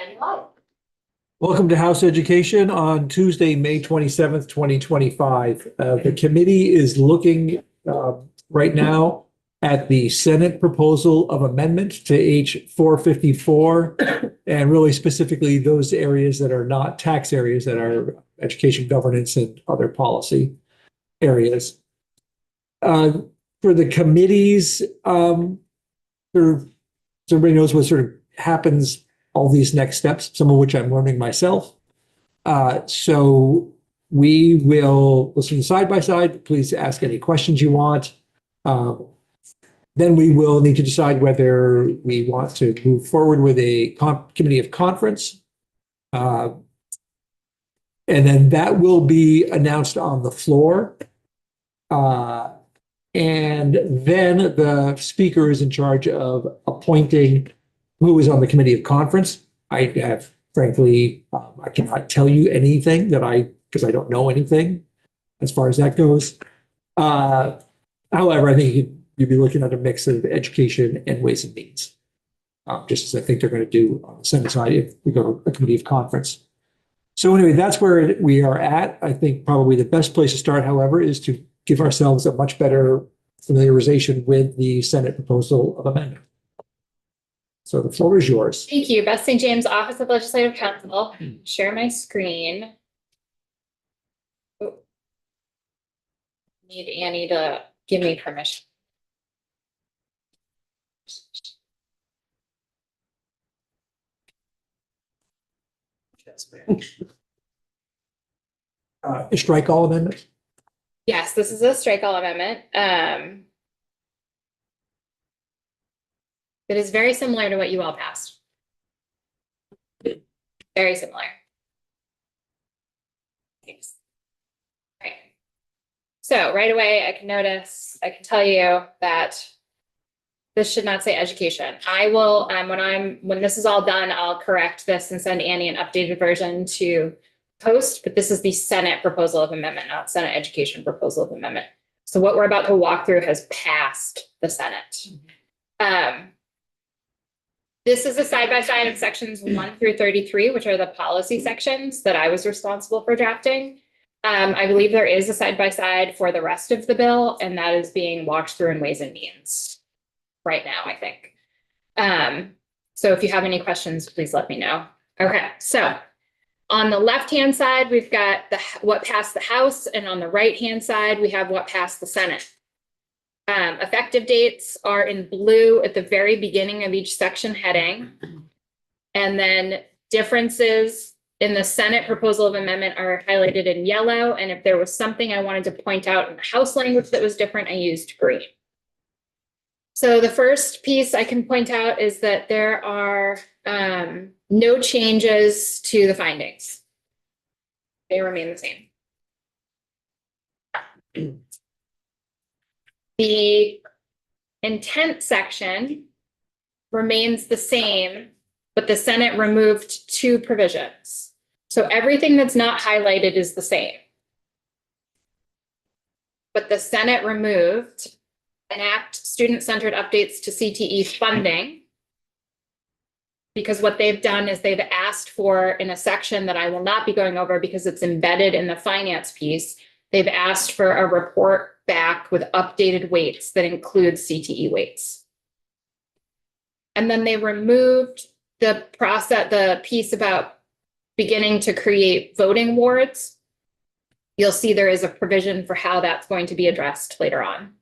And live. Welcome to House Education on Tuesday, May 27th, 2025. The committee is looking right now at the Senate proposal of amendment to H 454, and really specifically those areas that are not tax areas, that are education, governance, and other policy areas. For the committees, so everybody knows what sort of happens, all these next steps, some of which I'm learning myself. So we will listen side by side. Please ask any questions you want. Then we will need to decide whether we want to move forward with a committee of conference. And then that will be announced on the floor. And then the speaker is in charge of appointing who is on the committee of conference. I have, frankly, I cannot tell you anything because I don't know anything as far as that goes. However, I think you'd be looking at a mix of education and ways and means, just as I think they're going to do on the Senate side if we go to a committee of conference. So anyway, that's where we are at. I think probably the best place to start, however, is to give ourselves a much better familiarization with the Senate proposal of amendment. So the floor is yours. Thank you. Beth St. James, Office of Legislative Counsel. Share my screen. Oh. Need Annie to give me permission. Strike all amendments. Yes, this is a strike all amendment. It is very similar to what you all passed. Very similar. Thanks. Right. So right away, I can tell you that this should not say education. I will, when this is all done, I'll correct this and send Annie an updated version to post, but this is the Senate proposal of amendment, not Senate education proposal of amendment. So what we're about to walk through has passed the Senate. This is a side-by-side of sections 1 through 33, which are the policy sections that I was responsible for drafting. I believe there is a side-by-side for the rest of the bill, and that is being walked through in Ways and Means right now, I think. So if you have any questions, please let me know. Okay, so on the left-hand side, we've got what passed the House, and on the right-hand side, we have what passed the Senate. Effective dates are in blue at the very beginning of each section heading. And then differences in the Senate proposal of amendment are highlighted in yellow. And if there was something I wanted to point out in the House language that was different, I used green. So the first piece I can point out is that there are no changes to the findings. They remain the same. The intent section remains the same, but the Senate removed 2 provisions. So everything that's not highlighted is the same. But the Senate removed enact student-centered updates to CTE funding, because what they've done is they've asked for, in a section that I will not be going over because it's embedded in the finance piece, they've asked for a report back with updated weights that include CTE weights. And then they removed the piece about beginning to create voting wards. You'll see there is a provision for how that's going to be addressed later on.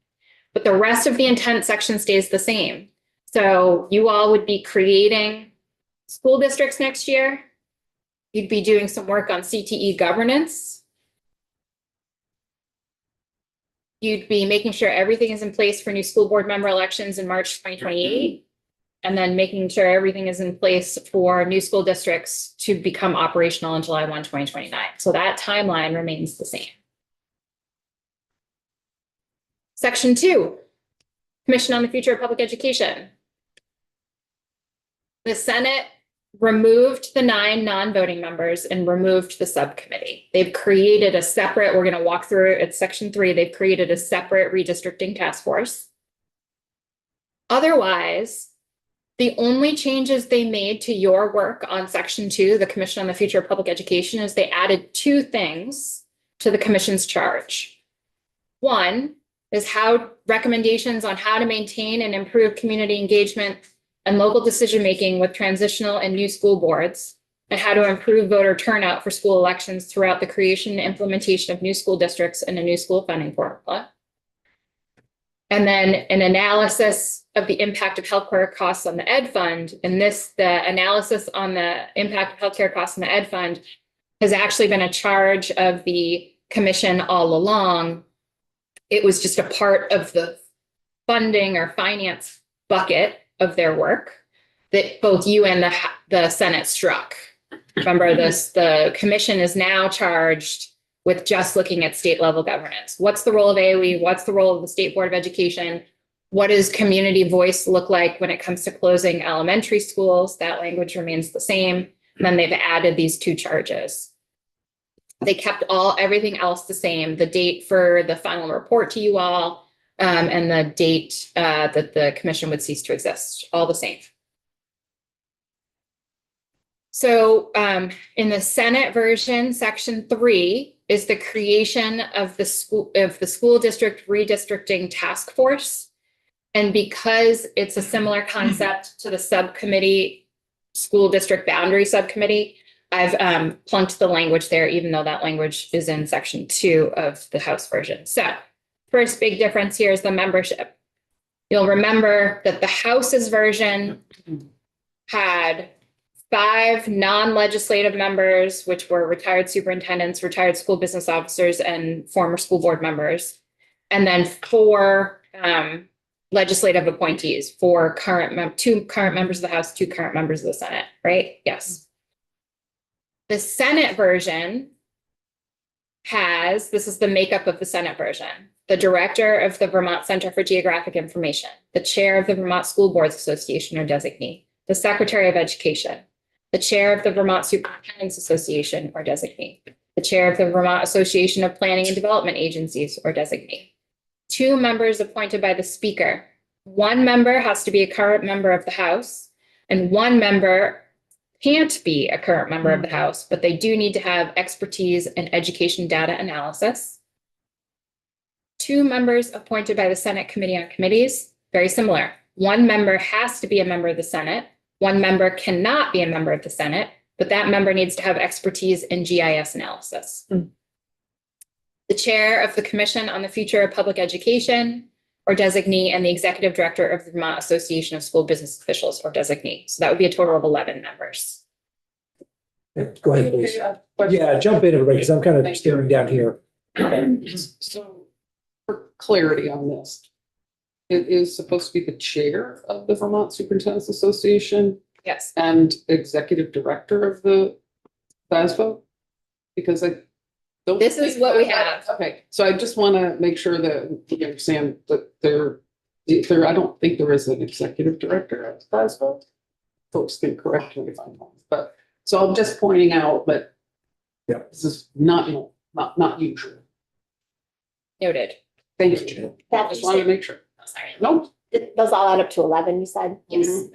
But the rest of the intent section stays the same. So you all would be creating school districts next year. You'd be doing some work on CTE governance. You'd be making sure everything is in place for new school board member elections in March 2028, and then making sure everything is in place for new school districts to become operational on July 1, 2029. So that timeline remains the same. Section 2, Commission on the Future of Public Education. The Senate removed the 9 non-voting members and removed the subcommittee. They've created a separate, we're going to walk through it at section 3, they've created a separate redistricting task force. Otherwise, The only changes they made to your work on section 2, the Commission on the Future of Public Education, is they added 2 things to the commission's charge. One is how recommendations on how to maintain and improve community engagement and local decision-making with transitional and new school boards, and how to improve voter turnout for school elections throughout the creation and implementation of new school districts and a new school funding formula. And then an analysis of the impact of healthcare costs on the Ed Fund. And the analysis on the impact of healthcare costs on the Ed Fund has actually been a charge of the commission all along. It was just a part of the funding or finance bucket of their work that both you and the Senate struck. Remember this, the commission is now charged with just looking at state level governance. What's the role of AOE? What's the role of the State Board of Education? What does community voice look like when it comes to closing elementary schools? That language remains the same. And then they've added these 2 charges. They kept everything else the same, the date for the final report to you all, and the date that the commission would cease to exist, all the same. So in the Senate version, section 3 is the creation of the school district redistricting task force. And because it's a similar concept to the subcommittee, school district boundary subcommittee, I've plunked the language there, even though that language is in section 2 of the House version. So first big difference here is the membership. You'll remember that the House's version had 5 non-legislative members, which were retired superintendents, retired school business officers, and former school board members. And then 4 legislative appointees, 2 current members of the House, 2 current members of the Senate, right? Yes. The Senate version this is the makeup of the Senate version: the director of the Vermont Center for Geographic Information, the chair of the Vermont School Boards Association or designee, the secretary of education, the chair of the Vermont Superintendents Association or designee, the chair of the Vermont Association of Planning and Development Agencies or designee. 2 members appointed by the speaker. 1 member has to be a current member of the House, and 1 member can't be a current member of the House, but they do need to have expertise in education data analysis. 2 members appointed by the Senate Committee on Committees, very similar. 1 member has to be a member of the Senate. 1 member cannot be a member of the Senate, but that member needs to have expertise in GIS analysis. The chair of the Commission on the Future of Public Education or designee, and the executive director of the Vermont Association of School Business Officials or designee. So that would be a total of 11 members. Go ahead, please. Yeah, jump in, everybody, because I'm kind of staring down here. So for clarity on this, it is supposed to be the chair of the Vermont Superintendents Association Yes. and executive director of the FASBO? Because I don't. This is what we have. Okay, so I just want to make sure that you understand that I don't think there is an executive director at FASBO. Folks can correct me if I'm wrong, but so I'm just pointing out that. Yeah. This is not usual. Noted. Thank you. I just wanted to make sure. Oh, sorry. Nope. Those all add up to 11, you said? Yes. Mhm.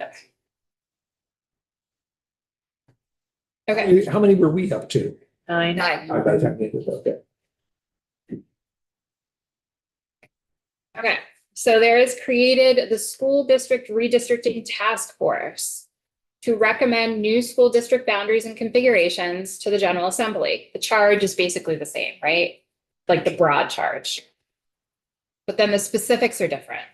Okay. How many were we up to? 9. By the time they did, okay. Okay. So there is created the School District Redistricting Task Force to recommend new school district boundaries and configurations to the General Assembly. The charge is basically the same, right? Like the broad charge. But then the specifics are different.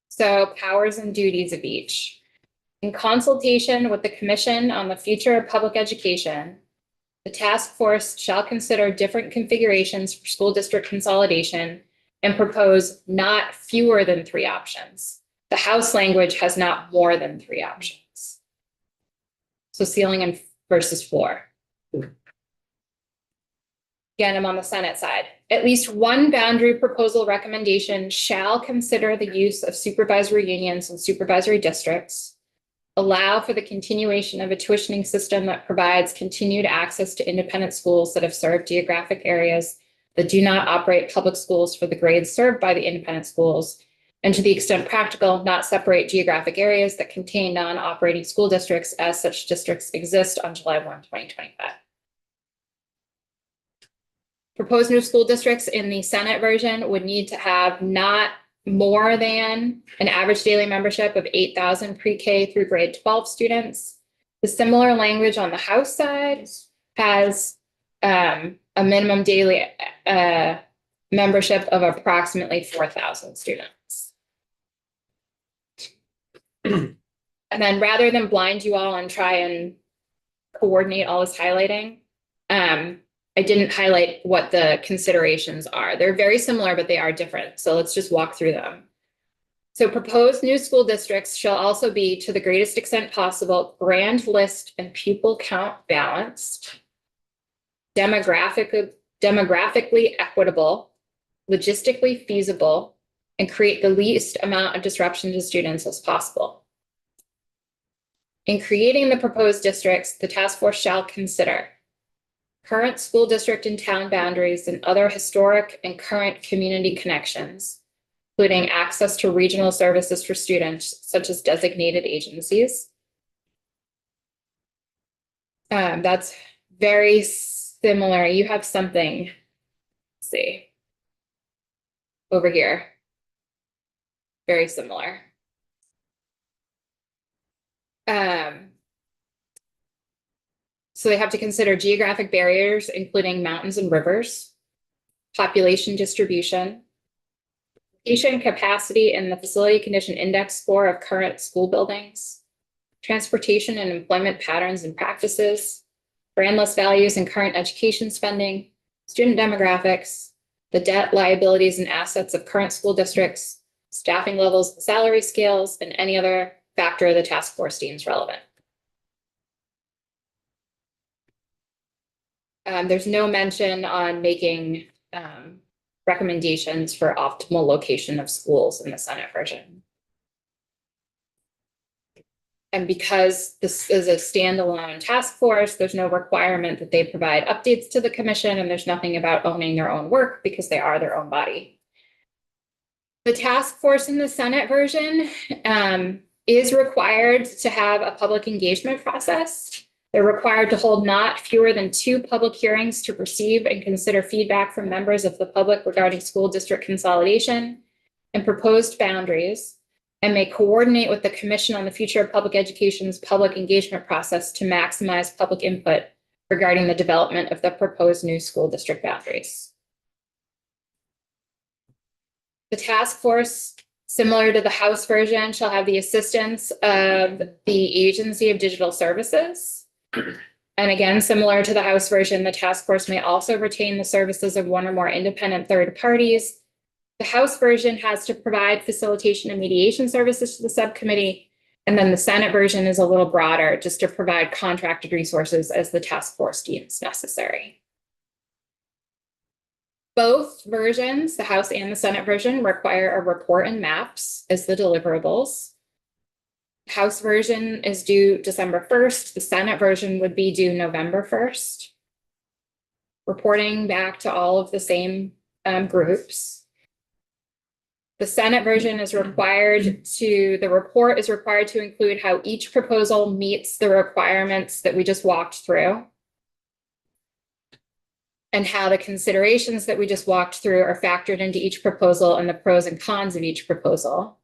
So powers and duties of each. In consultation with the Commission on the Future of Public Education, the task force shall consider different configurations for school district consolidation and propose not fewer than 3 options. The House language has not more than 3 options. So ceiling and versus floor. Again, I'm on the Senate side. At least 1 boundary proposal recommendation shall consider the use of supervisory unions and supervisory districts, allow for the continuation of a tuitioning system that provides continued access to independent schools that have served geographic areas that do not operate public schools for the grades served by the independent schools, and to the extent practical, not separate geographic areas that contain non-operating school districts as such districts exist on July 1, 2025. Proposed new school districts in the Senate version would need to have not more than an average daily membership of 8,000 pre-K through grade 12 students. The similar language on the House side has a minimum daily membership of approximately 4,000 students. And then rather than blind you all and try and coordinate all this highlighting, I didn't highlight what the considerations are. They're very similar, but they are different. So let's just walk through them. So proposed new school districts shall also be, to the greatest extent possible, grand list and pupil count balanced, demographically equitable, logistically feasible, and create the least amount of disruption to students as possible. In creating the proposed districts, the task force shall consider current school district and town boundaries and other historic and current community connections, including access to regional services for students, such as designated agencies. That's very similar. You have something, let's see, over here. Very similar. So they have to consider geographic barriers, including mountains and rivers, population distribution, location capacity and the facility condition index score of current school buildings, transportation and employment patterns and practices, brand list values and current education spending, student demographics, the debt, liabilities, and assets of current school districts, staffing levels, salary scales, and any other factor the task force deems relevant. There's no mention on making recommendations for optimal location of schools in the Senate version. And because this is a standalone task force, there's no requirement that they provide updates to the commission, and there's nothing about owning their own work because they are their own body. The task force in the Senate version is required to have a public engagement process. They're required to hold not fewer than 2 public hearings to receive and consider feedback from members of the public regarding school district consolidation and proposed boundaries, and may coordinate with the Commission on the Future of Public Education's public engagement process to maximize public input regarding the development of the proposed new school district boundaries. The task force, similar to the House version, shall have the assistance of the Agency of Digital Services. And again, similar to the House version, the task force may also retain the services of 1 or more independent third parties. The House version has to provide facilitation and mediation services to the subcommittee. And then the Senate version is a little broader, just to provide contracted resources as the task force deems necessary. Both versions, the House and the Senate version, require a report and maps as the deliverables. House version is due December 1st. The Senate version would be due November 1st. Reporting back to all of the same groups. The Senate version is required to, the report is required to include how each proposal meets the requirements that we just walked through, and how the considerations that we just walked through are factored into each proposal and the pros and cons of each proposal.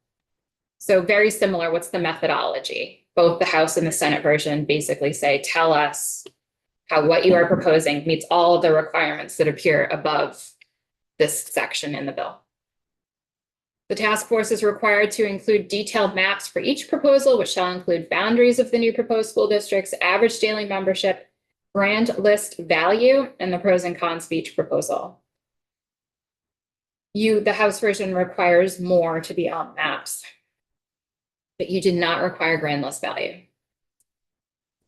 So very similar, what's the methodology? Both the House and the Senate version basically say, tell us how what you are proposing meets all of the requirements that appear above this section in the bill. The task force is required to include detailed maps for each proposal, which shall include boundaries of the new proposed school districts, average daily membership, grand list value, and the pros and cons of each proposal. The House version requires more to be on maps, but you did not require grand list value.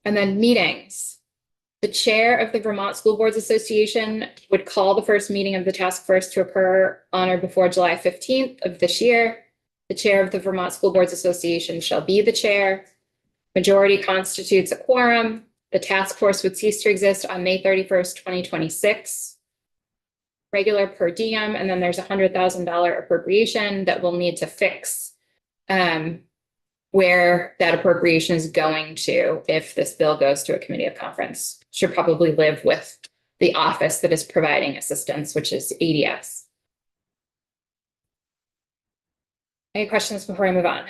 And then meetings. The chair of the Vermont School Boards Association would call the first meeting of the task force to occur on or before July 15th of this year. The chair of the Vermont School Boards Association shall be the chair. Majority constitutes a quorum. The task force would cease to exist on May 31st, 2026. regular per diem, and then there's $100,000 appropriation that we'll need to fix where that appropriation is going to if this bill goes to a committee of conference. Should probably live with the office that is providing assistance, which is ADS. Any questions before I move on?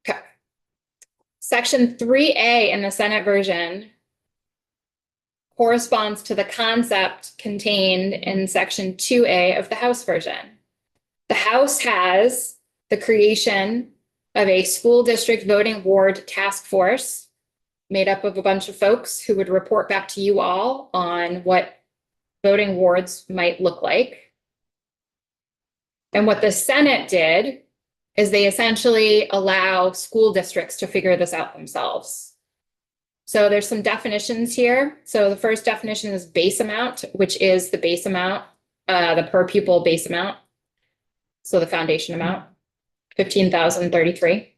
Okay. Section 3A in the Senate version corresponds to the concept contained in section 2A of the House version. The House has the creation of a school district voting ward task force made up of a bunch of folks who would report back to you all on what voting wards might look like. And what the Senate did is they essentially allow school districts to figure this out themselves. So there's some definitions here. So the first definition is base amount, which is the base amount, the per pupil base amount. So the foundation amount, 15,033.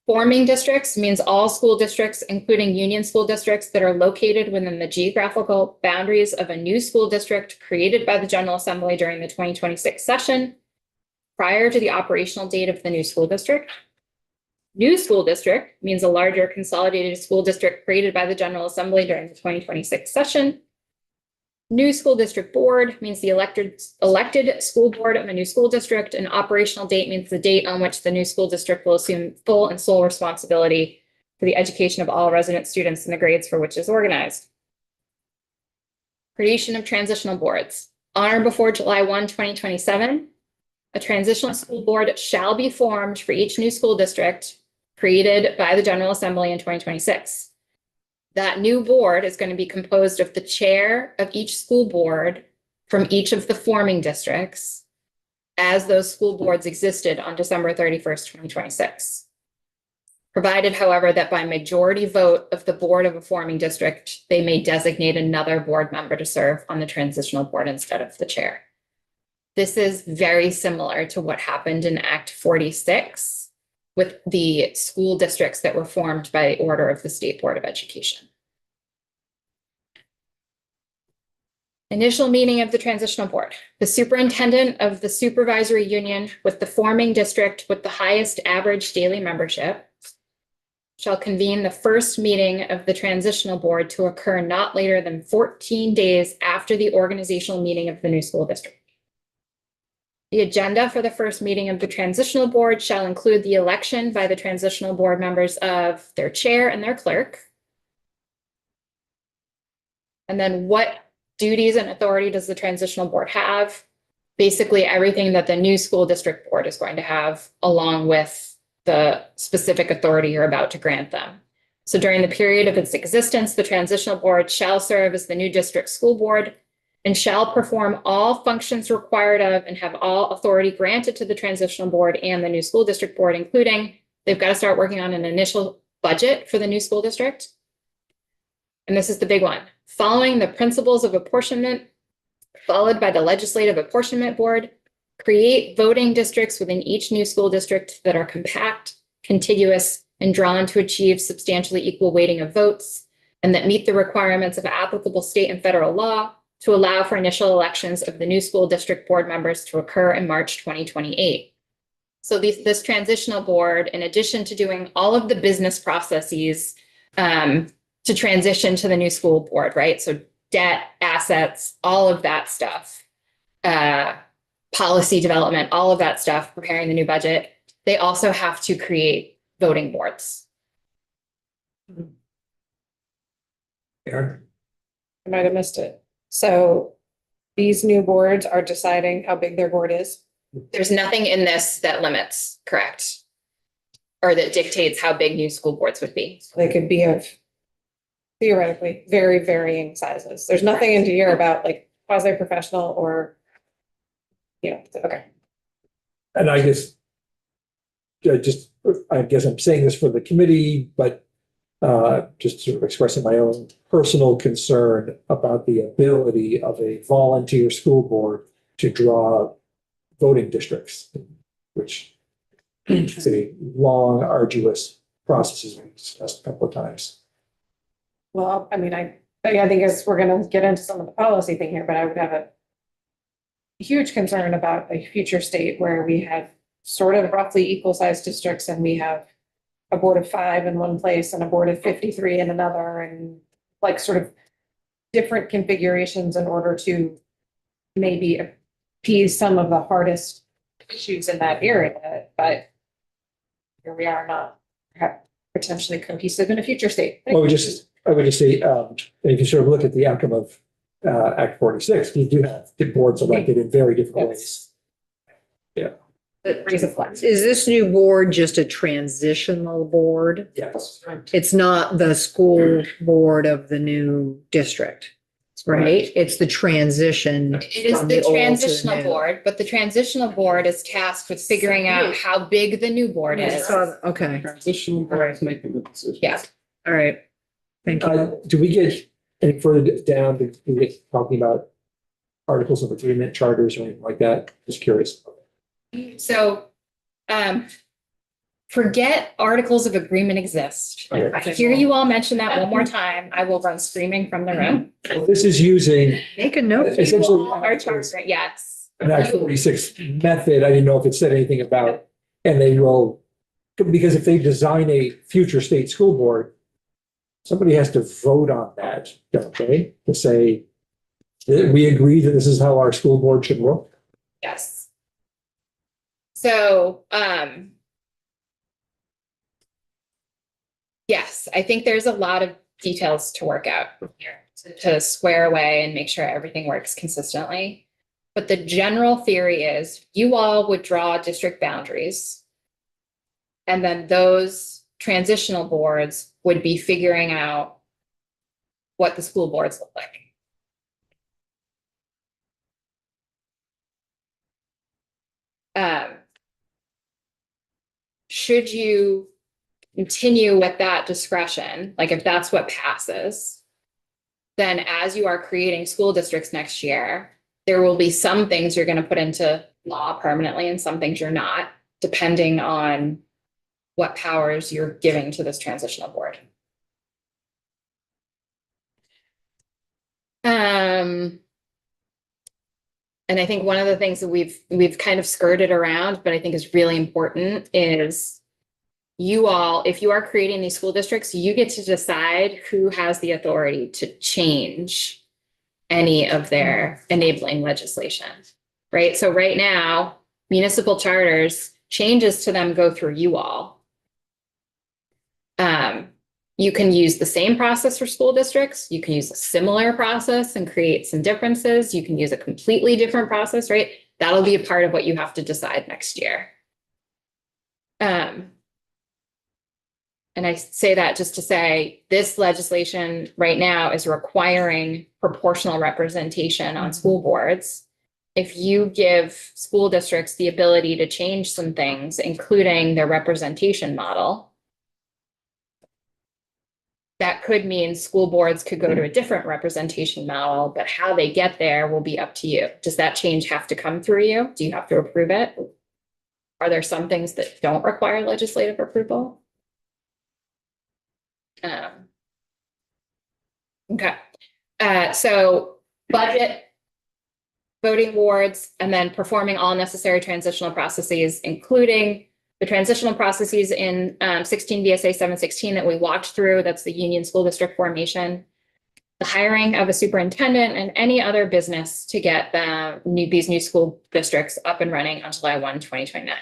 Forming districts means all school districts, including union school districts that are located within the geographical boundaries of a new school district created by the General Assembly during the 2026 session prior to the operational date of the new school district. New school district means a larger consolidated school district created by the General Assembly during the 2026 session. New school district board means the elected school board of a new school district. An operational date means the date on which the new school district will assume full and sole responsibility for the education of all resident students in the grades for which is organized. Creation of transitional boards. On or before July 1, 2027, a transitional school board shall be formed for each new school district created by the General Assembly in 2026. That new board is going to be composed of the chair of each school board from each of the forming districts as those school boards existed on December 31st, 2026. Provided, however, that by majority vote of the board of a forming district, they may designate another board member to serve on the transitional board instead of the chair. This is very similar to what happened in Act 46 with the school districts that were formed by order of the State Board of Education. Initial meeting of the transitional board. The superintendent of the supervisory union with the forming district with the highest average daily membership shall convene the first meeting of the transitional board to occur not later than 14 days after the organizational meeting of the new school district. The agenda for the first meeting of the transitional board shall include the election by the transitional board members of their chair and their clerk. And then what duties and authority does the transitional board have? Basically everything that the new school district board is going to have, along with the specific authority you're about to grant them. So during the period of its existence, the transitional board shall serve as the new district school board and shall perform all functions required of and have all authority granted to the transitional board and the new school district board, including they've got to start working on an initial budget for the new school district. And this is the big one. Following the principles of apportionment, followed by the legislative apportionment board, create voting districts within each new school district that are compact, contiguous, and drawn to achieve substantially equal weighting of votes, and that meet the requirements of applicable state and federal law, to allow for initial elections of the new school district board members to occur in March 2028. So this transitional board, in addition to doing all of the business processes to transition to the new school board, right? So debt, assets, all of that stuff, policy development, all of that stuff, preparing the new budget, they also have to create voting boards. Aaron? I might have missed it. So these new boards are deciding how big their board is. There's nothing in this that limits, correct? Or that dictates how big new school boards would be. They could be of theoretically very varying sizes. There's nothing in here about like quasi-professional or, okay. And I guess I'm saying this for the committee, but just sort of expressing my own personal concern about the ability of a volunteer school board to draw voting districts, which is a long, arduous process, as we discussed a couple of times. Well, I mean, I I think as we're gonna get into some of the policy thing here, but I would have a huge concern about a future state where we have sort of roughly equal sized districts and we have a board of 5 in one place and a board of 53 in another, and like sort of different configurations in order to maybe appease some of the hardest issues in that area, but here we are not perhaps potentially cohesive in a future state. Well, I would just say, if you sort of look at the outcome of Act 46, you do have the boards elected in very different ways. Raise a flag. Is this new board just a transitional board? Yes. It's not the school board of the new district, right? It's the transition. It is from the old to transitional new. board, but the transitional board is tasked with figuring out how big the new board is. Okay, Transitional boards making the decision. Yeah. all right. Thank you. Do we get any further down, do we get talking about articles of agreement, charters, or anything like that? Just curious. So, forget articles of agreement exist. Okay. I hear you all mention that one more time, I will run screaming from the room. Well, this is using Make a note. essentially Our charter, yes. an Act 46 method. I didn't know if it said anything about, and they will, because if they design a future state school board, somebody has to vote on that, don't they? To say that we agree that this is how our school board should work. Yes. So, yes, I think there's a lot of details to work out here to square away and make sure everything works consistently. But the general theory is you all would draw district boundaries. And then those transitional boards would be figuring out what the school boards look like. Should you continue with that discretion, like if that's what passes, then as you are creating school districts next year, there will be some things you're going to put into law permanently and some things you're not, depending on what powers you're giving to this transitional board. And I think one of the things that we've kind of skirted around, but I think is really important is you all, if you are creating these school districts, you get to decide who has the authority to change any of their enabling legislation, right? So right now, municipal charters, changes to them go through you all. You can use the same process for school districts. You can use a similar process and create some differences. You can use a completely different process, right? That'll be a part of what you have to decide next year. And I say that just to say this legislation right now is requiring proportional representation on school boards. If you give school districts the ability to change some things, including their representation model, that could mean school boards could go to a different representation model, but how they get there will be up to you. Does that change have to come through you? Do you have to approve it? Are there some things that don't require legislative approval? Okay. So budget, voting wards, and then performing all necessary transitional processes, including the transitional processes in 16 VSA 716 that we walked through. That's the union school district formation, the hiring of a superintendent, and any other business to get these new school districts up and running on July 1, 2029.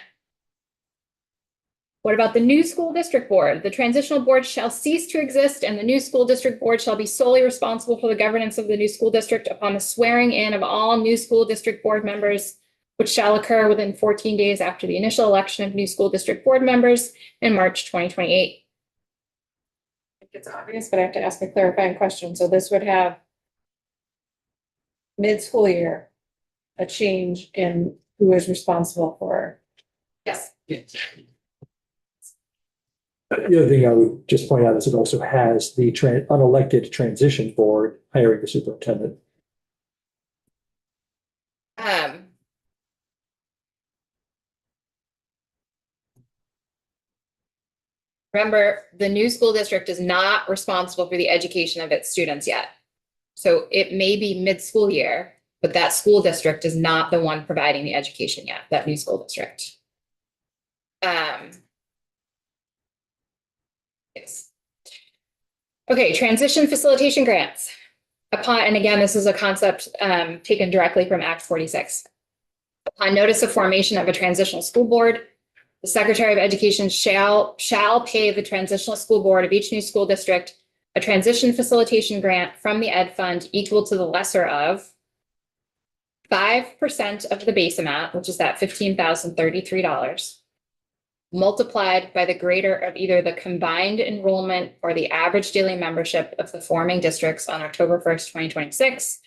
What about the new school district board? The transitional board shall cease to exist and the new school district board shall be solely responsible for the governance of the new school district upon the swearing in of all new school district board members, which shall occur within 14 days after the initial election of new school district board members in March 2028. It's obvious, but I have to ask a clarifying question. So this would have mid-school year, a change in who is responsible for. Yes. The other thing I would just point out is it also has the unelected transition board hiring the superintendent. Remember, the new school district is not responsible for the education of its students yet. So it may be mid-school year, but that school district is not the one providing the education yet, that new school district. Yes. Okay, transition facilitation grants. And again, this is a concept taken directly from Act 46. Upon notice of formation of a transitional school board, the Secretary of Education shall pay the transitional school board of each new school district a transition facilitation grant from the Ed Fund equal to the lesser of 5% of the base amount, which is that $15,033, multiplied by the greater of either the combined enrollment or the average daily membership of the forming districts on October 1st, 2026,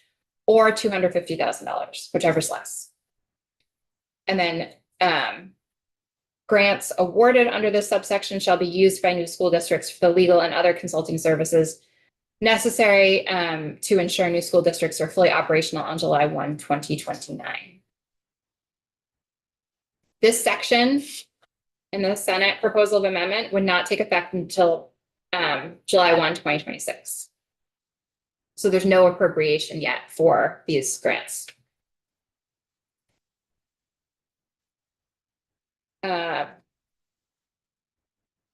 or $250,000, whichever's less. And then grants awarded under this subsection shall be used by new school districts for the legal and other consulting services necessary to ensure new school districts are fully operational on July 1, 2029. This section in the Senate proposal of amendment would not take effect until July 1, 2026. So there's no appropriation yet for these grants.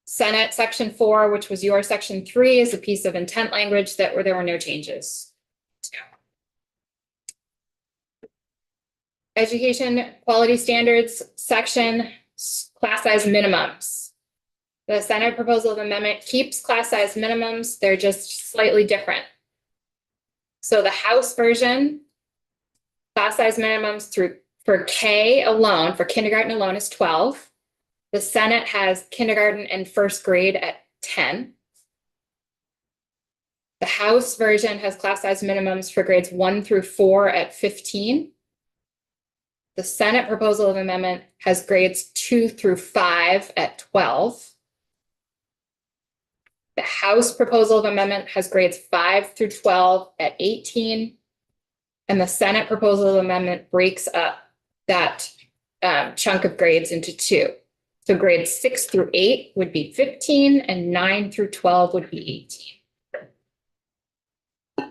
Senate Section 4, which was your Section 3, is a piece of intent language that there were no changes. Education quality standards section, class size minimums. The Senate proposal of amendment keeps class size minimums. They're just slightly different. So the House version, class size minimums for K alone, for kindergarten alone, is 12. The Senate has kindergarten and first grade at 10. The House version has class size minimums for grades 1 through 4 at 15. The Senate proposal of amendment has grades 2 through 5 at 12. The House proposal of amendment has grades 5 through 12 at 18. And the Senate proposal of amendment breaks up that chunk of grades into two. So grades 6 through 8 would be 15 and 9 through 12 would be 18.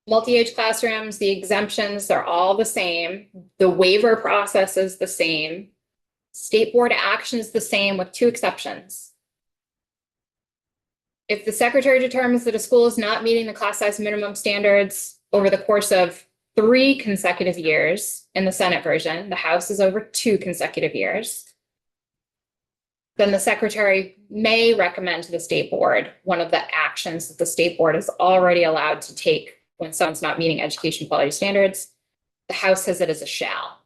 Multi-age classrooms, the exemptions are all the same. The waiver process is the same. State board action is the same with 2 exceptions. If the secretary determines that a school is not meeting the class size minimum standards over the course of 3 consecutive years in the Senate version, the House is over 2 consecutive years, then the secretary may recommend to the state board one of the actions that the state board is already allowed to take when someone's not meeting education quality standards. The House has it as a shall.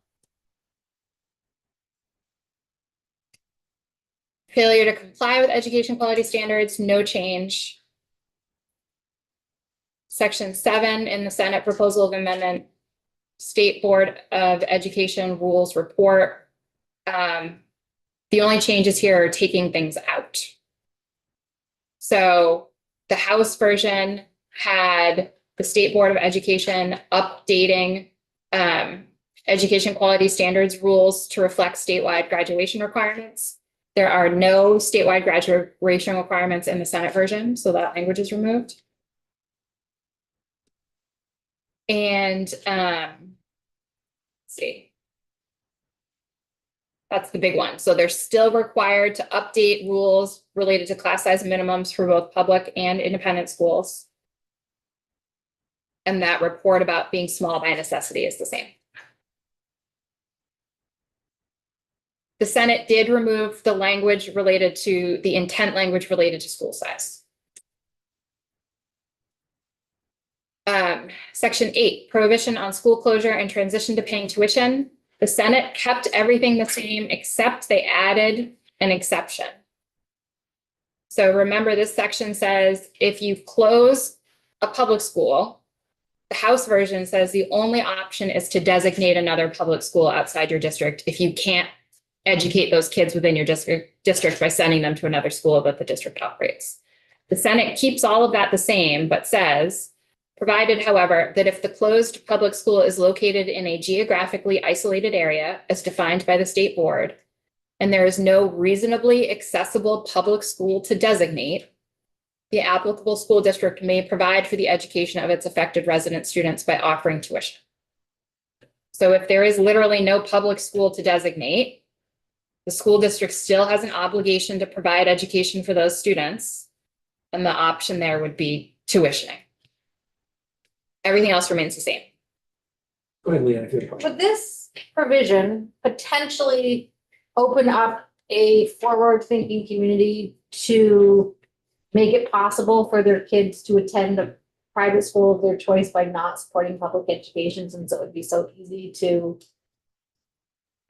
Failure to comply with education quality standards, no change. Section 7 in the Senate proposal of amendment, State Board of Education rules report. The only changes here are taking things out. So the House version had the State Board of Education updating education quality standards rules to reflect statewide graduation requirements. There are no statewide graduation requirements in the Senate version, so that language is removed. And let's see. That's the big one. So they're still required to update rules related to class size minimums for both public and independent schools. And that report about being small by necessity is the same. The Senate did remove the language related to the intent language related to school size. Section 8, prohibition on school closure and transition to paying tuition. The Senate kept everything the same except they added an exception. So remember, this section says if you close a public school, the House version says the only option is to designate another public school outside your district if you can't educate those kids within your district by sending them to another school that the district operates. The Senate keeps all of that the same, but says, provided, however, that if the closed public school is located in a geographically isolated area as defined by the state board, and there is no reasonably accessible public school to designate, the applicable school district may provide for the education of its affected resident students by offering tuition. So if there is literally no public school to designate, the school district still has an obligation to provide education for those students. And the option there would be tuitioning. Everything else remains the same. Go ahead, Leanna, if you have a question. Would this provision potentially open up a forward-thinking community to make it possible for their kids to attend a private school of their choice by not supporting public education, since it would be so easy to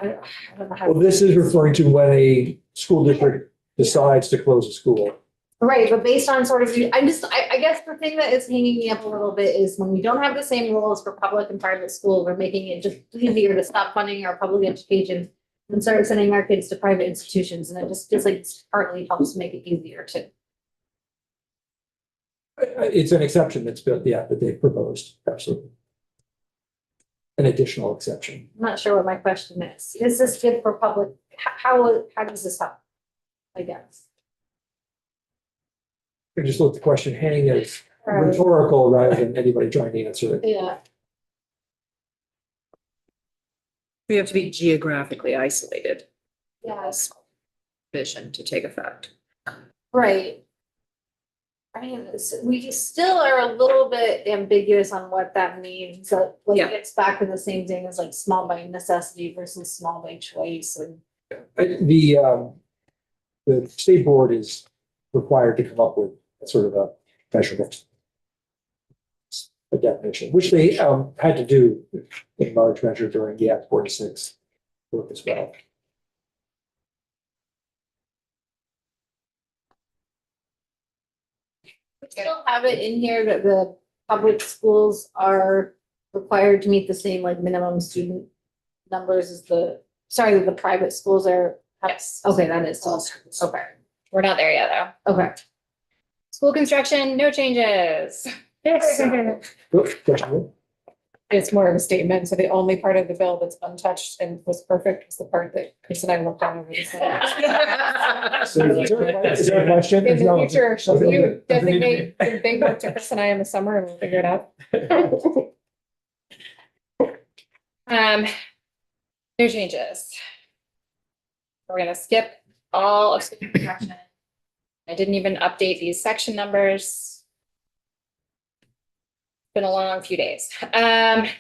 I don't know how. Well, this is referring to when a school district decides to close a school. Right, but based on sort of, I guess the thing that is hanging me up a little bit is when we don't have the same rules for public and private schools, we're making it just easier to stop funding our public education and start sending our kids to private institutions, and it just like partly helps make it easier too. It's an exception that's built, yeah, that they've proposed, absolutely. An additional exception. I'm not sure what my question is. Is this good for public? How does this help? I guess. I just let the question hang as rhetorical rather than anybody trying to answer it. Yeah. We have to be geographically isolated, Yes. vision to take effect. Right. I mean, we still are a little bit ambiguous on what that means. So like Yeah. it's back to the same thing as like small by necessity versus small by choice and. The state board is required to come up with sort of a measurement. A definition, which they had to do in large measure during the Act 46 work as well. We still have it in here that the public schools are required to meet the same like minimum student numbers as that the private schools are. Yes. Okay, that is also, okay, We're not there yet, though. okay. School construction, no changes. It's more of a statement. So the only part of the bill that's untouched and was perfect was the part that Chris and I worked on over the summer. So is there a question? In the No. future, should Okay. you designate some big work to Chris and I in the summer and we'll figure it out? No changes. We're gonna skip all of school construction. I didn't even update these section numbers. Been a long few days.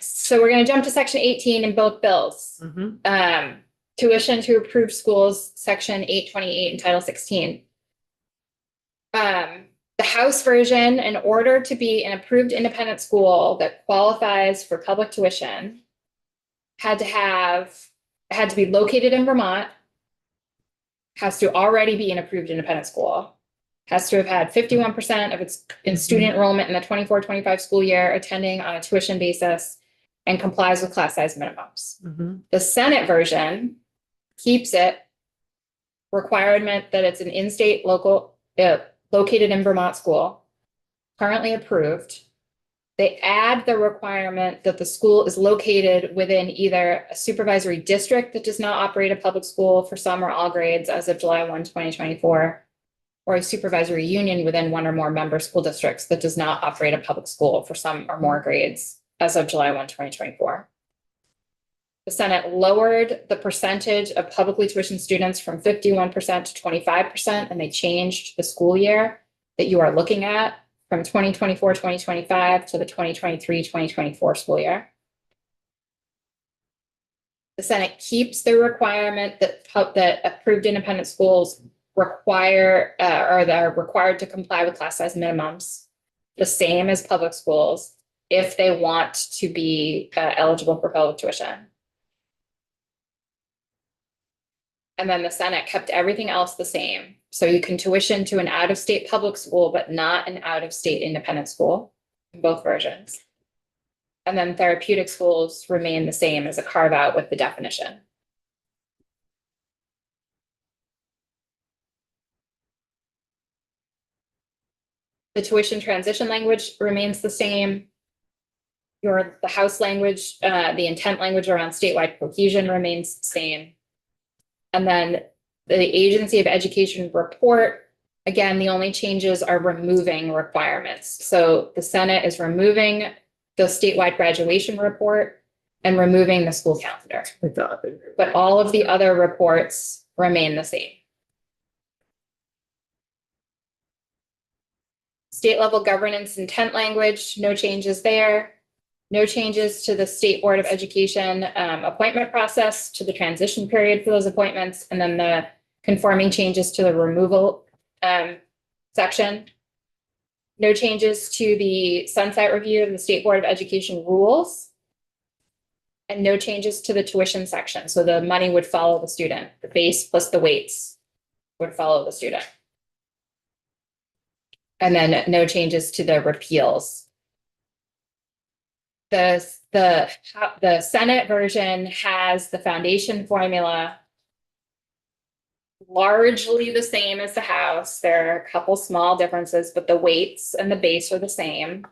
So we're gonna jump to section 18 in both bills. Tuition to approved schools, section 828 and title 16. The House version, in order to be an approved independent school that qualifies for public tuition, had to be located in Vermont, has to already be an approved independent school, has to have had 51% of its student enrollment in the 24-25 school year attending on a tuition basis, and complies with class size minimums. The Senate version keeps it requirement that it's an in-state located in Vermont school, currently approved. They add the requirement that the school is located within either a supervisory district that does not operate a public school for some or all grades as of July 1, 2024, or a supervisory union within one or more member school districts that does not operate a public school for some or more grades as of July 1, 2024. The Senate lowered the percentage of publicly tuitioned students from 51% to 25%, and they changed the school year that you are looking at from 2024-2025 to the 2023-2024 school year. The Senate keeps the requirement that approved independent schools require or they're required to comply with class size minimums, the same as public schools, if they want to be eligible for public tuition. And then the Senate kept everything else the same. So you can tuition to an out-of-state public school, but not an out-of-state independent school in both versions. And then therapeutic schools remain the same as a carve out with the definition. The tuition transition language remains the same. The House language, the intent language around statewide cohesion remains the same. And then the Agency of Education report Again, the only changes are removing requirements. So the Senate is removing the statewide graduation report and removing the school calendar. I thought. But all of the other reports remain the same. State level governance intent language, no changes there. No changes to the State Board of Education appointment process, to the transition period for those appointments, and then the conforming changes to the removal section. No changes to the sunset review of the State Board of Education rules. And no changes to the tuition section. So the money would follow the student. The base plus the weights would follow the student. And then no changes to the repeals. The Senate version has the foundation formula largely the same as the House. There are a couple small differences, but the weights and the base are the same.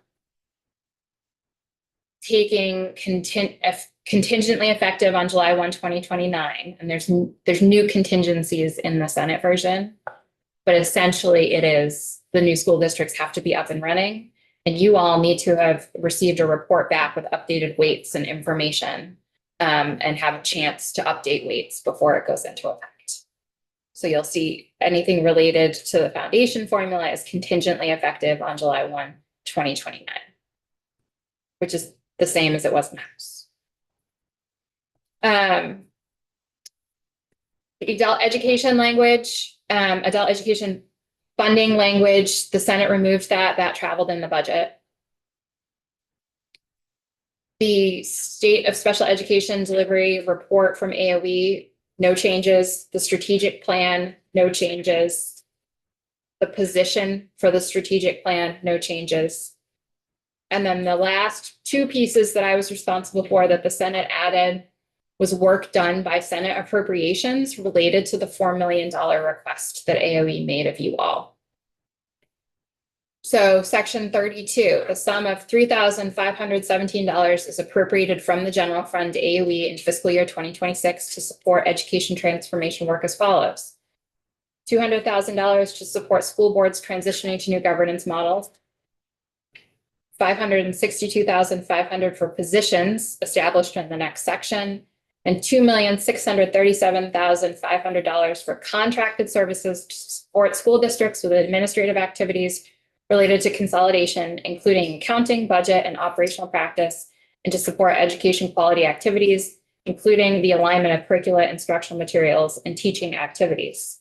Taking contingently effective on July 1, 2029, and there's new contingencies in the Senate version, but essentially it is the new school districts have to be up and running, and you all need to have received a report back with updated weights and information, and have a chance to update weights before it goes into effect. So you'll see anything related to the foundation formula is contingently effective on July 1, 2029, which is the same as it was in the House. Adult education language, adult education funding language, the Senate removed that traveled in the budget. The State of Special Education Delivery Report from AOE, no changes. The strategic plan, no changes. The position for the strategic plan, no changes. And then the last two pieces that I was responsible for that the Senate added was work done by Senate appropriations related to the $4 million request that AOE made of you all. So section 32, the sum of $3,517 is appropriated from the general fund to AOE in fiscal year 2026 to support education transformation work as follows. $200,000 to support school boards transitioning to new governance models. $562,500 for positions established in the next section, and $2,637,500 for contracted services to support school districts with administrative activities related to consolidation, including accounting, budget, and operational practice, and to support education quality activities, including the alignment of curricula, instructional materials, and teaching activities.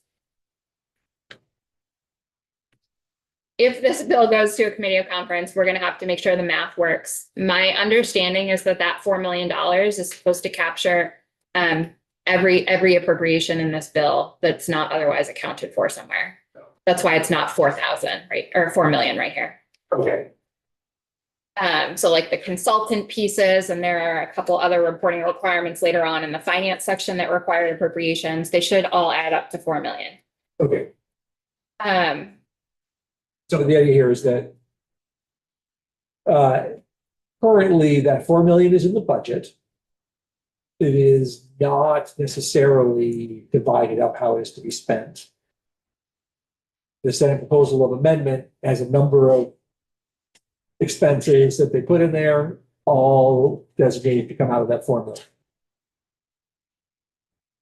If this bill goes to a committee of conference, we're going to have to make sure the math works. My understanding is that $4 million is supposed to capture every appropriation in this bill that's not otherwise accounted for somewhere. That's why it's not 4,000, right? Or 4 million right here. Okay. So like the consultant pieces, and there are a couple other reporting requirements later on in the finance section that require appropriations. They should all add up to 4 million. Okay. So the idea here is that currently that 4 million is in the budget. It is not necessarily divided up how it is to be spent. The Senate proposal of amendment has a number of expenses that they put in there, all designated to come out of that 4 million.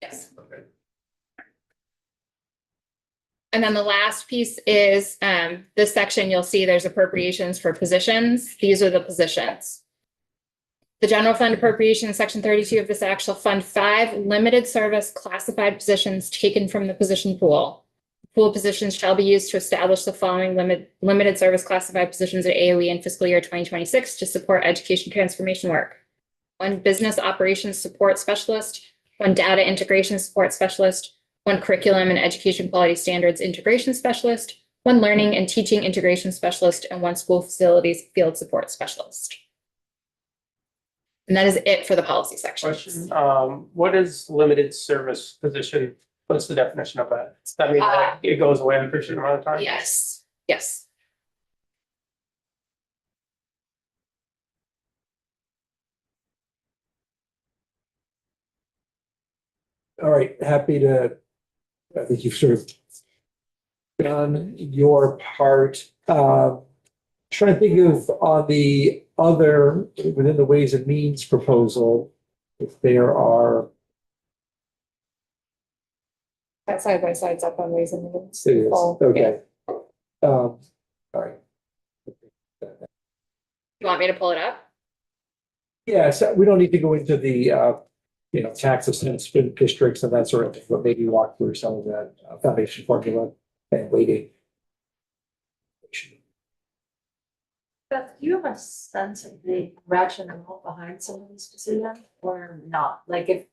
Yes. And then the last piece is this section, you'll see there's appropriations for positions. These are the positions. The general fund appropriation, section 32 of this actual fund 5, limited service classified positions taken from the position pool. Pool positions shall be used to establish the following limited service classified positions at AOE in fiscal year 2026 to support education transformation work. 1 business operations support specialist, 1 data integration support specialist, 1 curriculum and education quality standards integration specialist, 1 learning and teaching integration specialist, and 1 school facilities field support specialist. And that is it for the policy section. Question, what is limited service position? What's the definition of that? I mean, it goes away after a certain amount of time? Yes, yes. All right, happy to, I think you've sort of done your part. Trying to think of on the other, within the Ways and Means proposal, if there are, That side by side's up on Ways and Means. it is, Oh, okay. All right. You want me to pull it up? Yeah, so we don't need to go into the, tax assessment districts and that sort of thing, but maybe walk through some of that foundation formula and weighting. Beth, do you have a sense of the rationale behind some of these decisions or not? Like if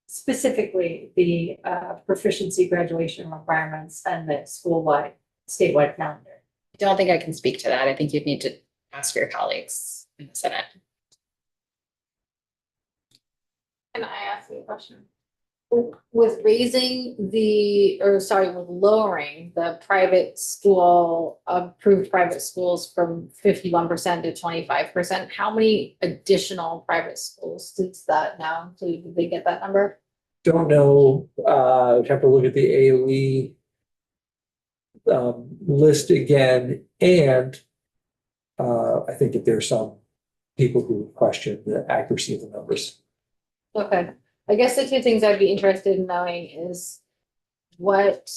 specifically the proficiency graduation requirements and the school-wide, statewide calendar? I don't think I can speak to that. I think you'd need to ask your colleagues in the Senate. Can I ask you a question? With with lowering the private school, approved private schools from 51% to 25%, how many additional private schools does that now include? Did they get that number? Don't know, have to look at the AOE list again, and I think that there's some people who question the accuracy of the numbers. Okay, I guess the two things I'd be interested in knowing is what.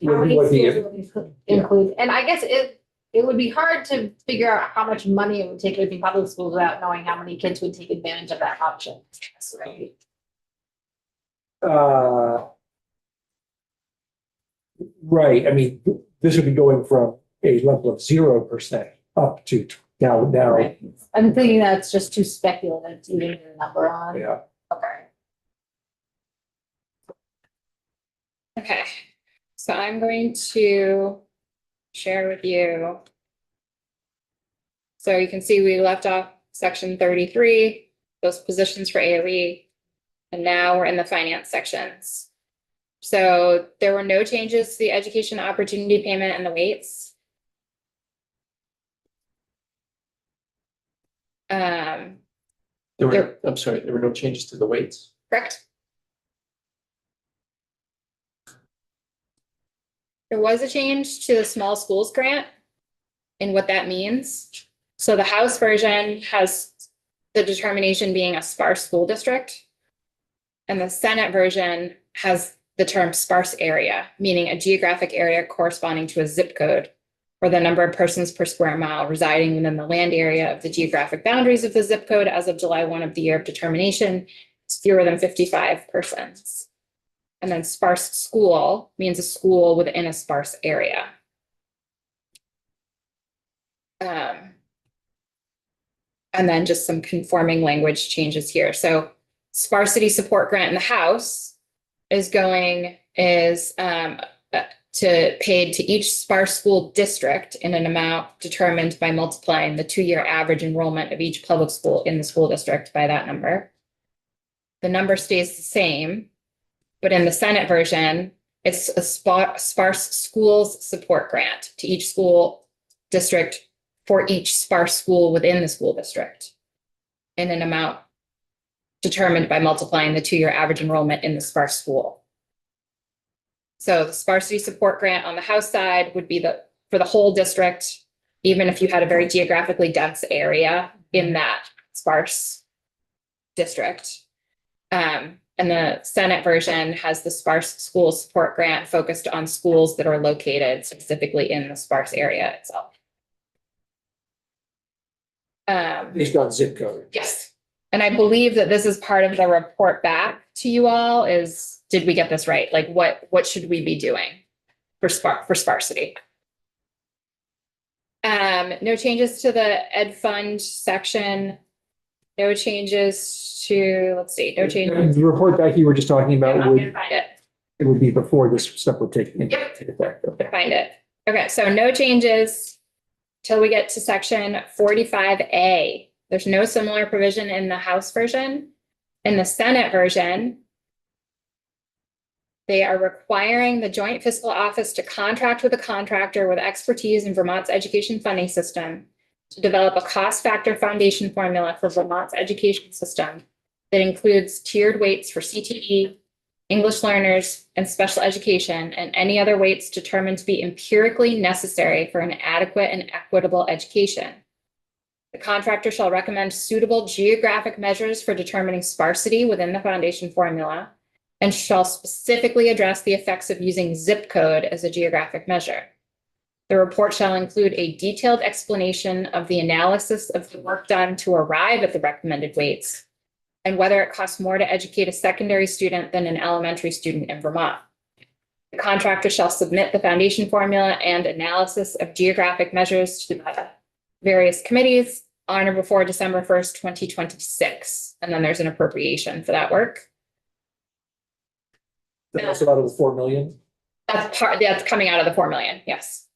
How many What the- schools would include, and I guess it would be hard to figure out how much money it would take between public schools without knowing how many kids would take advantage of that option. Right? Right, I mean, this would be going from a level of 0% up to now, Right. I'm thinking that's just too speculative to even get a number on. yeah. Okay. Okay, so I'm going to share with you. So you can see we left off section 33, those positions for AOE. And now we're in the finance sections. So there were no changes to the education opportunity payment and the weights. I'm sorry, there were no changes to the weights. Correct. There was a change to the small schools grant and what that means. So the House version has the determination being a sparse school district. And the Senate version has the term sparse area, meaning a geographic area corresponding to a zip code or the number of persons per square mile residing within the land area of the geographic boundaries of the zip code as of July 1 of the year of determination. It's fewer than 55 persons. And then sparse school means a school within a sparse area. And then just some conforming language changes here. So sparsity support grant in the House is to paid to each sparse school district in an amount determined by multiplying the 2-year average enrollment of each public school in the school district by that number. The number stays the same, but in the Senate version, it's a sparse schools support grant to each school district for each sparse school within the school district in an amount determined by multiplying the 2-year average enrollment in the sparse school. So the sparsity support grant on the House side would be for the whole district, even if you had a very geographically dense area in that sparse district. And the Senate version has the sparse school support grant focused on schools that are located specifically in the sparse area itself. Based on zip code. Yes. And I believe that this is part of the report back to you all is, did we get this right? Like what should we be doing for sparsity? No changes to the ed fund section. No changes to, let's see, no changes. The report back you were just talking I'm about gonna find it. it would be before this stuff would take Yep. effect. Okay. Find it. Okay, so no changes till we get to section 45A. There's no similar provision in the House version. In the Senate version, they are requiring the Joint Fiscal Office to contract with a contractor with expertise in Vermont's education funding system to develop a cost factor foundation formula for Vermont's education system that includes tiered weights for CTE, English learners, and special education, and any other weights determined to be empirically necessary for an adequate and equitable education. The contractor shall recommend suitable geographic measures for determining sparsity within the foundation formula and shall specifically address the effects of using zip code as a geographic measure. The report shall include a detailed explanation of the analysis of the work done to arrive at the recommended weights and whether it costs more to educate a secondary student than an elementary student in Vermont. The contractor shall submit the foundation formula and analysis of geographic measures to the various committees on or before December 1st, 2026. And then there's an appropriation for that work. That's about the 4 million. That's coming out of the 4 million, yes.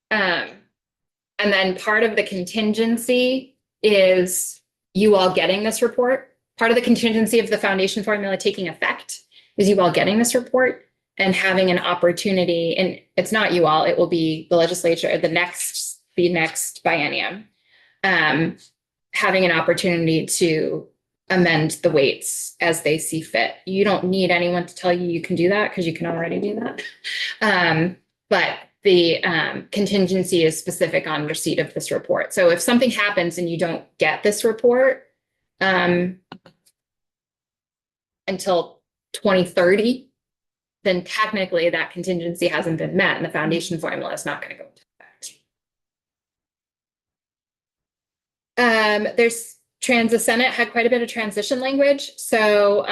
And then part of the contingency is you all getting this report. Part of the contingency of the foundation formula taking effect is you all getting this report and having an opportunity, and it's not you all, it will be the legislature, the next biennium, having an opportunity to amend the weights as they see fit. You don't need anyone to tell you you can do that because you can already do that. But the contingency is specific on receipt of this report. So if something happens and you don't get this report until 2030, then technically that contingency hasn't been met and the foundation formula is not going to go into effect. The Senate had quite a bit of transition language. So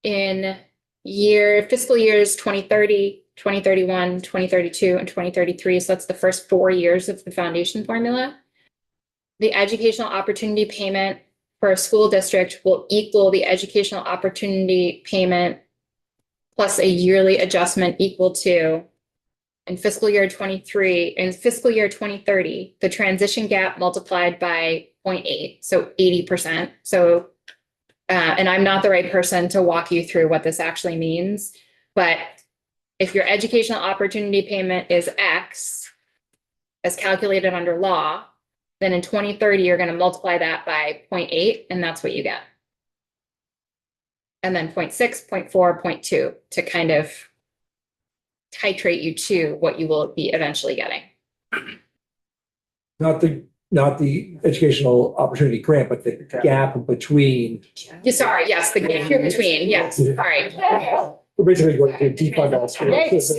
in fiscal years 2030, 2031, 2032, and 2033, so that's the first 4 years of the foundation formula, the educational opportunity payment for a school district will equal the educational opportunity payment plus a yearly adjustment equal to, in fiscal year 2030, the transition gap multiplied by 0.8, so 80%. So, and I'm not the right person to walk you through what this actually means, but if your educational opportunity payment is X, as calculated under law, then in 2030, you're going to multiply that by 0.8, and that's what you get. And then 0.6, 0.4, 0.2 to kind of titrate you to what you will be eventually getting. Not the educational opportunity grant, but the gap between. Sorry, yes, the gap between, yes, sorry. We're basically going to defund all schools.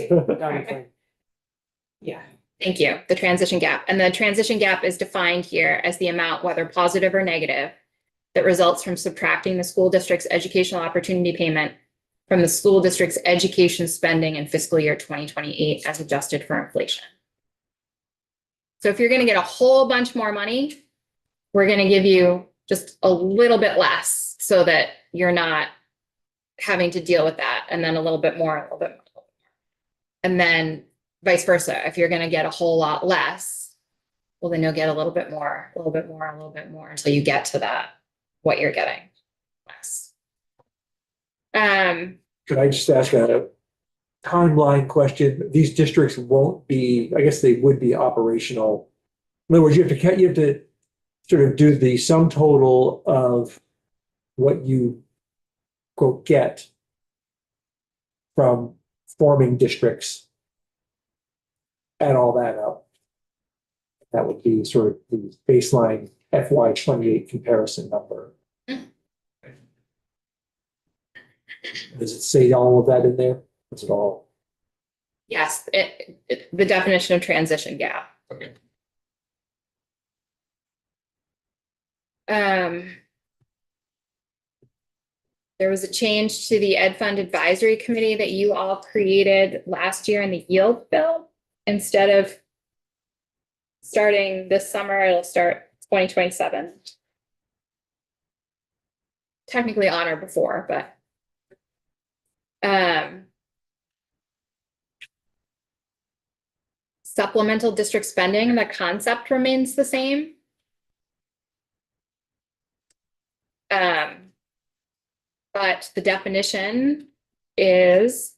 Yeah. Thank you. The transition gap. And the transition gap is defined here as the amount, whether positive or negative, that results from subtracting the school district's educational opportunity payment from the school district's education spending in fiscal year 2028 as adjusted for inflation. So if you're going to get a whole bunch more money, we're going to give you just a little bit less so that you're not having to deal with that, and then a little bit more, and then vice versa. If you're going to get a whole lot less, well, then you'll get a little bit more, a little bit more, a little bit more until you get to that, what you're getting less. Could I just ask a timeline question? These districts won't be, I guess they would be operational. In other words, you have to sort of do the sum total of what you quote get from forming districts, add all that up. That would be sort of the baseline FY28 comparison number. Does it say all of that in there? What's it all? Yes, the definition of transition gap. Okay. There was a change to the Ed Fund Advisory Committee that you all created last year in the yield bill. Instead of starting this summer, it'll start 2027. Technically on or before, but supplemental district spending, the concept remains the same. But the definition means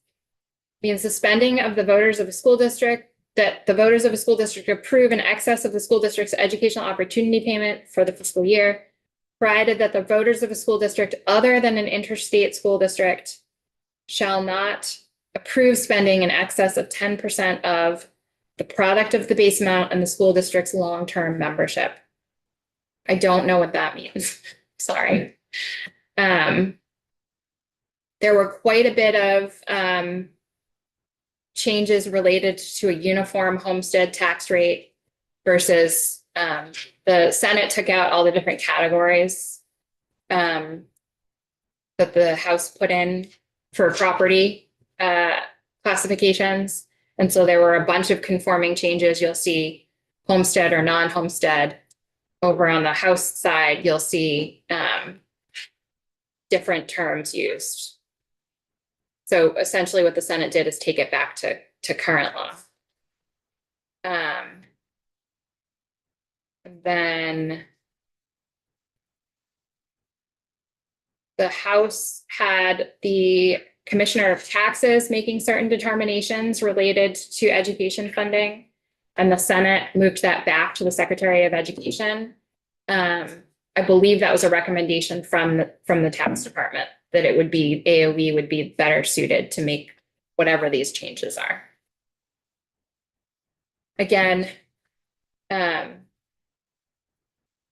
the spending of the voters of a school district, that the voters of a school district approve in excess of the school district's educational opportunity payment for the fiscal year, provided that the voters of a school district other than an interstate school district shall not approve spending in excess of 10% of the product of the base amount and the school district's long-term membership. I don't know what that means. Sorry. There were quite a bit of changes related to a uniform homestead tax rate versus the Senate took out all the different categories that the House put in for property classifications. And so there were a bunch of conforming changes. You'll see homestead or non-homestead. Over on the House side, you'll see different terms used. So essentially what the Senate did is take it back to current law. Then the House had the Commissioner of Taxes making certain determinations related to education funding. And the Senate moved that back to the Secretary of Education. I believe that was a recommendation from the tax department that it would be, AOE would be better suited to make whatever these changes are. Again,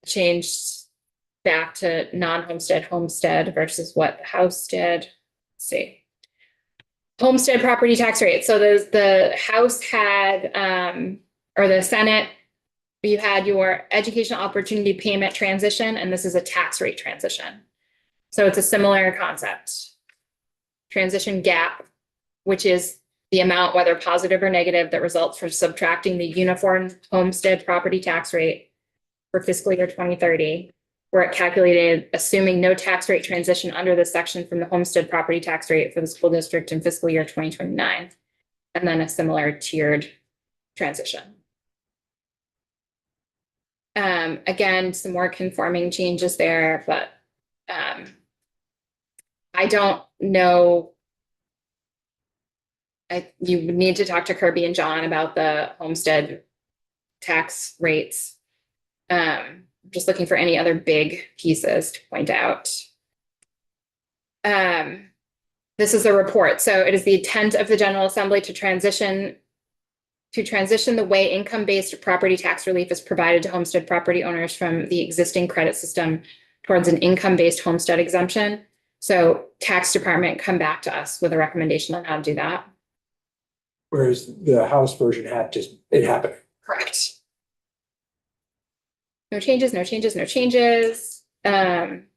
changed back to non-homestead homestead versus what the House did. Let's see. Homestead property tax rate. So the House had, or the Senate, you had your educational opportunity payment transition, and this is a tax rate transition. So it's a similar concept. Transition gap, which is the amount, whether positive or negative, that results from subtracting the uniform homestead property tax rate for fiscal year 2030, where it calculated assuming no tax rate transition under this section from the homestead property tax rate for the school district in fiscal year 2029, and then a similar tiered transition. Again, some more conforming changes there, but I don't know. You would need to talk to Kirby and John about the homestead tax rates. Just looking for any other big pieces to point out. This is a report. So it is the intent of the General Assembly to transition the way income-based property tax relief is provided to homestead property owners from the existing credit system towards an income-based homestead exemption. So tax department come back to us with a recommendation on how to do that. Whereas the House version had just, it happened. Correct. No changes, no changes, no changes. The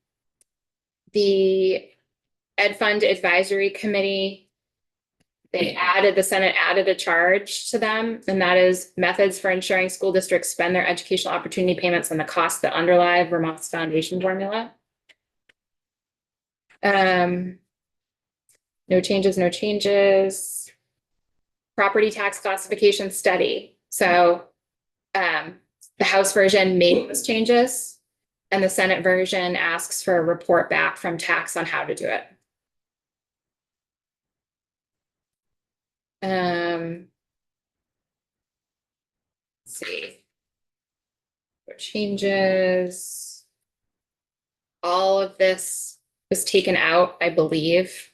Ed Fund Advisory Committee, the Senate added a charge to them, and that is methods for ensuring school districts spend their educational opportunity payments on the costs that underlie Vermont's foundation formula. No changes, no changes. Property tax classification study. So the House version made those changes, and the Senate version asks for a report back from tax on how to do it. Let's see. Changes. All of this was taken out, I believe.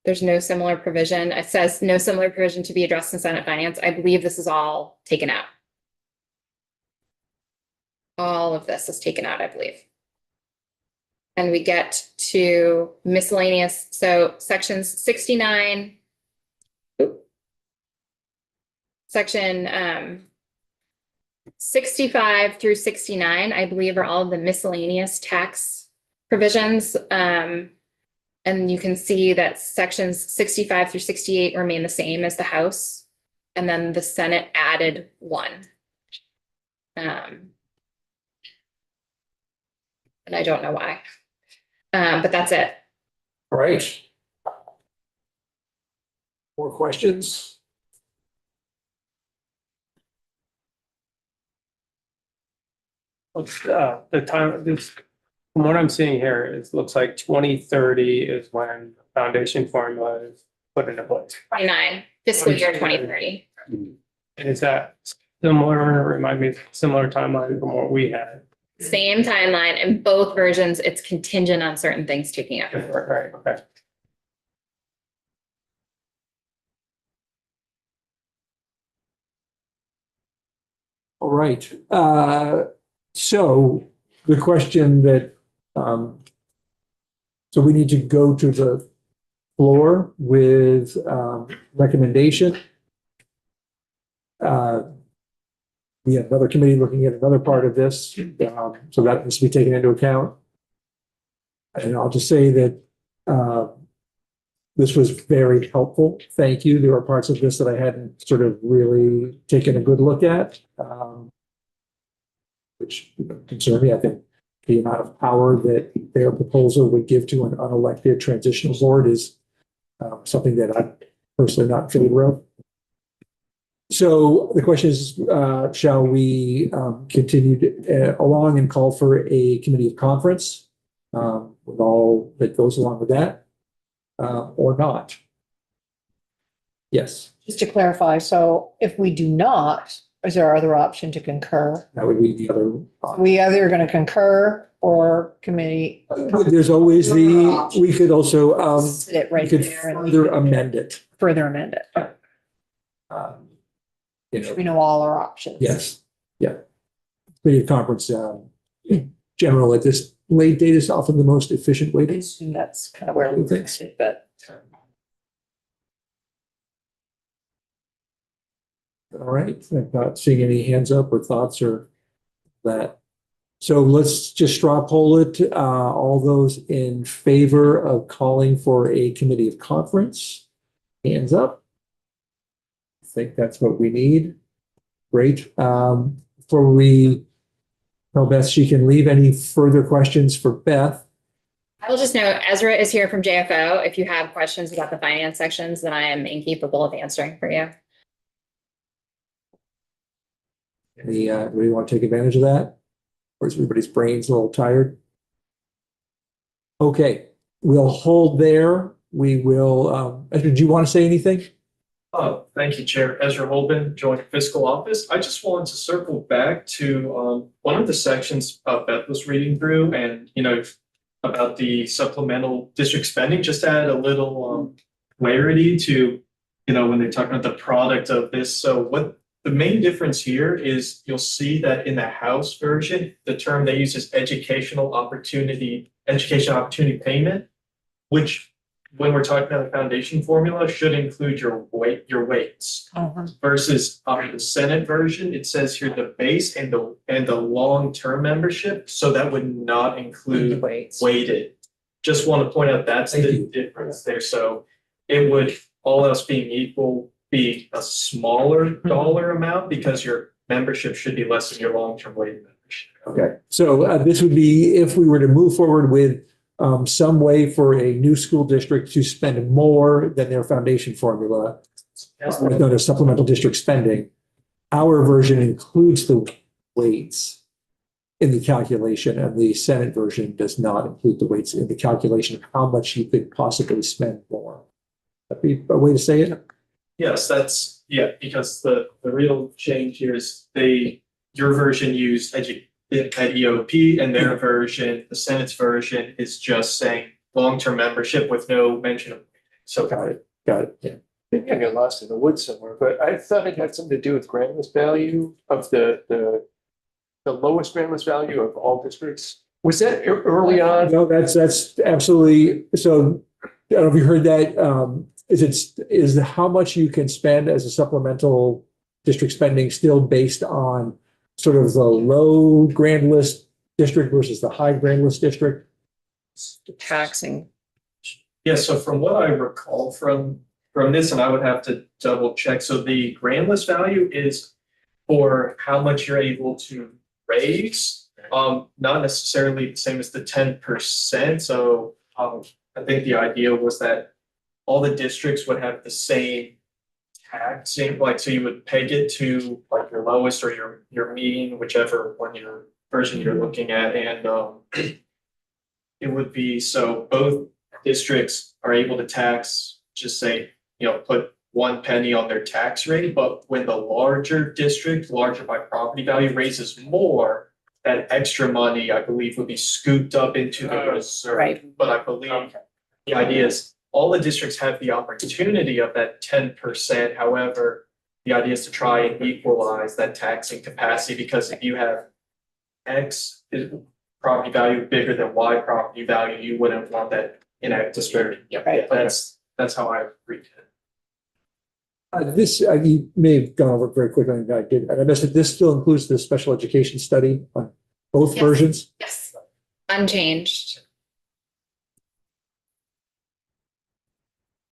There's no similar provision. It says no similar provision to be addressed in Senate Finance. I believe this is all taken out. All of this is taken out, I believe. And we get to miscellaneous. So sections 69. Section 65 through 69, I believe, are all of the miscellaneous tax provisions. And you can see that sections 65 through 68 remain the same as the House. And then the Senate added one. And I don't know why. But that's it. All right. More questions? The time, this, from what I'm seeing here, it looks like 2030 is when the foundation formula is put into place. 29, fiscal year 2030. And is that similar, remind me, similar timeline from what we had? Same timeline, and both versions, it's contingent on certain things taking up. Right, okay. All right. So the question that, so we need to go to the floor with recommendation. We have another committee looking at another part of this, so that needs to be taken into account. And I'll just say that this was very helpful. Thank you. There are parts of this that I hadn't sort of really taken a good look at, which concerned me. I think the amount of power that their proposal would give to an unelected transitional board is something that I'm personally not in favor of. So the question is, shall we continue along and call for a committee of conference with all that goes along with that, or not? Yes, Just to clarify, so if we do not, is there our other option to concur? that would be the other. We either going to concur or committee. There's always we could also, Sit it we right could there and further amend it. further amend it. You know, We know all our options. yes, yeah. Committee of conference, general at this late date is often the most efficient way I to. assume that's kind of where we fix it, but All right, I'm not seeing any hands up or thoughts or that. So let's just straw poll it. All those in favor of calling for a committee of conference, hands up. I think that's what we need. Great. Before we tell Beth she can leave, any further questions for Beth? I will just note, Ezra is here from JFO. If you have questions about the finance sections, then I am incapable of answering for you. Anybody want to take advantage of that? Or is everybody's brains a little tired? Okay, we'll hold there. We will, Ezra, do you want to say anything? Thank you, Chair. Ezra Holben, Joint Fiscal Office. I just wanted to circle back to one of the sections Beth was reading through and, about the supplemental district spending, just to add a little clarity to, when they're talking about the product of this. So what the main difference here is you'll see that in the House version, the term they use is education opportunity payment, which when we're talking about the foundation formula should include your weights versus the Senate version. It says here the base and the long-term membership. So that would not include weighted. Just want to point out that's the difference there. So it would, all else being equal, be a smaller dollar amount because your membership should be less than your long-term weighted membership. Okay, so this would be if we were to move forward with some way for a new school district to spend more than their foundation formula, known as supplemental district spending. Our version includes the weights in the calculation, and the Senate version does not include the weights in the calculation of how much you could possibly spend more. That'd be a way to say it. Yes, because the real change here is your version used at EOP, and their version, the Senate's version, is just saying long-term membership with no mention of. So Got it. Yeah. Maybe I got lost in the woods somewhere, but I thought it had something to do with Grandma's value of the lowest Grandma's value of all districts. Was that early on? No, that's absolutely. So I don't know if you heard that. Is how much you can spend as a supplemental district spending still based on sort of the low grand list district versus the high grand list district? taxing. Yeah, so from what I recall from this, and I would have to double check, so the grand list value is for how much you're able to raise, not necessarily the same as the 10%. So I think the idea was that all the districts would have the same taxing, like, so you would peg it to like your lowest or your mean, whichever one your version you're looking at, and it would be, so both districts are able to tax, just say, put 1 penny on their tax rate, but when the larger district, larger by property value, raises more, that extra money, I believe, would be scooped up into the reserve. Right. But I believe the idea is all the districts have the opportunity of that 10%. However, the idea is to try and equalize that taxing capacity, because if you have X property value bigger than Y property value, you wouldn't want that disparity. Right. That's how I read it. This, you may have gone over it very quickly, and I did, and I missed it. This still includes the special education study on both Yes. versions? Yes. Unchanged.